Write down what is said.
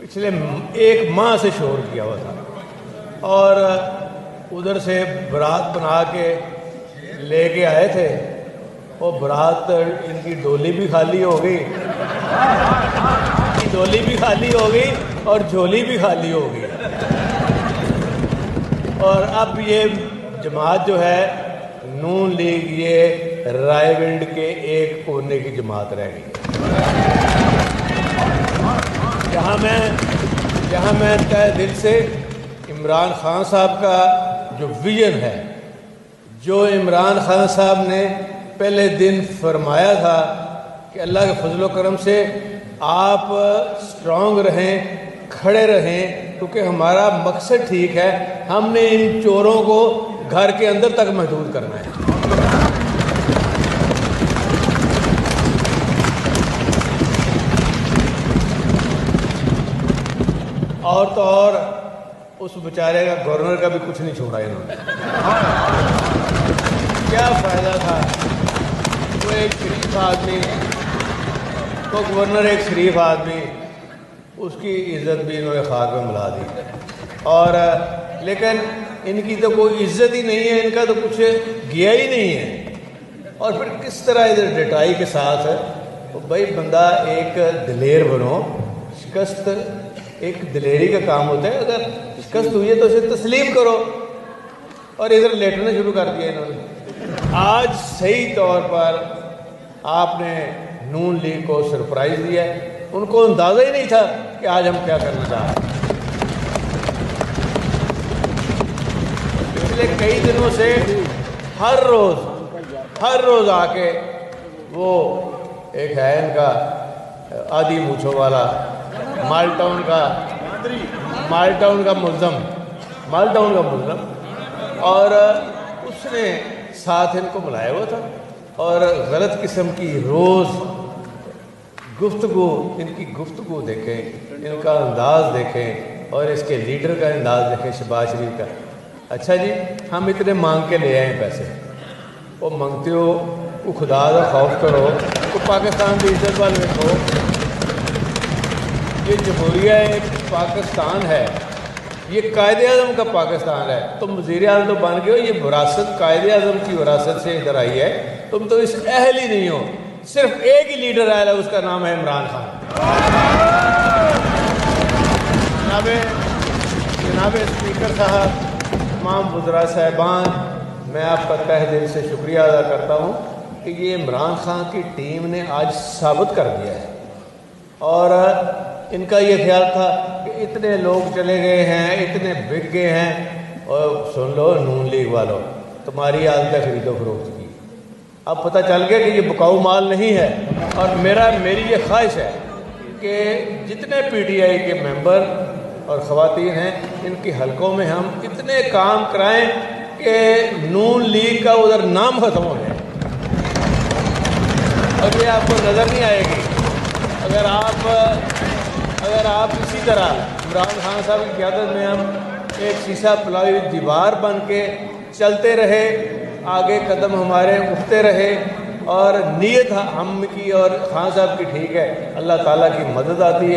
پچھلے ایک ماہ سے شور کیا ہوا تھا، اور ادھر سے برات بنا کے لے کے آئے تھے، وہ برات ان کی ڈولی بھی خالی ہو گئی، ڈولی بھی خالی ہو گئی اور جھولی بھی خالی ہو گئی، اور اب یہ جماعت جو ہے نون لیگ، یہ رائے گنج کے ایک کونے کی جماعت رہ گئی ہے۔ جہاں میں تہ دل سے عمران خان صاحب کا جو ویژن ہے، جو عمران خان صاحب نے پہلے دن فرمایا تھا کہ اللہ کے فضل و کرم سے آپ اسٹرانگ رہیں، کھڑے رہیں، کیونکہ ہمارا مقصد ٹھیک ہے، ہم نے ان چوروں کو گھر کے اندر تک محدود کرنا ہے۔ اور تو اور اس بیچارے کا گورنر کا بھی کچھ نہیں چھوڑا انہوں نے۔ کیا فائدہ تھا؟ وہ ایک شریف آدمی، تو گورنر ایک شریف آدمی، اس کی عزت بھی انہوں نے خاک میں ملا دی، اور لیکن ان کی تو کوئی عزت ہی نہیں ہے، ان کا تو کچھ گیا ہی نہیں ہے۔ اور پھر کس طرح ادھر ڈٹائی کے ساتھ بھائی بندہ ایک دلیر بنو، شکست ایک دلیری کا کام ہوتا ہے، اگر شکست ہوئی ہے تو اسے تسلیم کرو، اور ادھر لیٹنا شروع کر دیا انہوں نے۔ آج صحیح طور پر آپ نے نون لیگ کو سرپرائز دیا ہے، ان کو اندازہ ہی نہیں تھا کہ آج ہم کیا کرنا چاہ رہے ہیں۔ پچھلے کئی دنوں سے ہر روز آ کے وہ ایک ہے ان کا آدھی مونچھوں والا مال ٹاؤن کا ملزم، اور اس نے ساتھ ان کو بلایا ہوا تھا، اور غلط قسم کی روز گفتگو، ان کی گفتگو دیکھیں، ان کا انداز دیکھیں، اور اس کے لیڈر کا انداز دیکھیں، شہباز شریف کا۔ اچھا جی، ہم اتنے مانگ کے لے آئے پیسے، وہ منگتے ہو وہ خدا کا خوف کرو، وہ پاکستان کی عزت وال دیکھو، یہ جمہوریہ پاکستان ہے، یہ قائد اعظم کا پاکستان ہے، تم وزیر اعظم تو بن گئے ہو، یہ وراثت قائد اعظم کی وراثت سے ادھر آئی ہے، تم تو اس اہل ہی نہیں ہو۔ صرف ایک ہی لیڈر آیا ہے، اس کا نام ہے عمران خان۔ جناب اسپیکر صاحب، تمام وزراء صاحبان، میں آپ کا تہ دل سے شکریہ ادا کرتا ہوں کہ یہ عمران خان کی ٹیم نے آج ثابت کر دیا ہے، اور ان کا یہ خیال تھا کہ اتنے لوگ چلے گئے ہیں، اتنے بک گئے ہیں، اور سن لو نون لیگ والوں، تمہاری عادت ہے خرید و فروخت کی، اب پتہ چل گیا کہ یہ بکاؤ مال نہیں ہے، اور میری یہ خواہش ہے کہ جتنے پی ٹی آئی کے ممبر اور خواتین ہیں، ان کی حلقوں میں ہم اتنے کام کرائیں کہ نون لیگ کا ادھر نام ختم ہو جائے، اور یہ آپ کو نظر نہیں آئے گی اگر آپ اسی طرح عمران خان صاحب کی قیادت میں ہم ایک شیشہ پلائی ہوئی دیوار بن کے چلتے رہے، آگے قدم ہمارے اٹھتے رہے، اور نیت ہم کی اور خان صاحب کی ٹھیک ہے، اللہ تعالیٰ کی مدد آتی ہے۔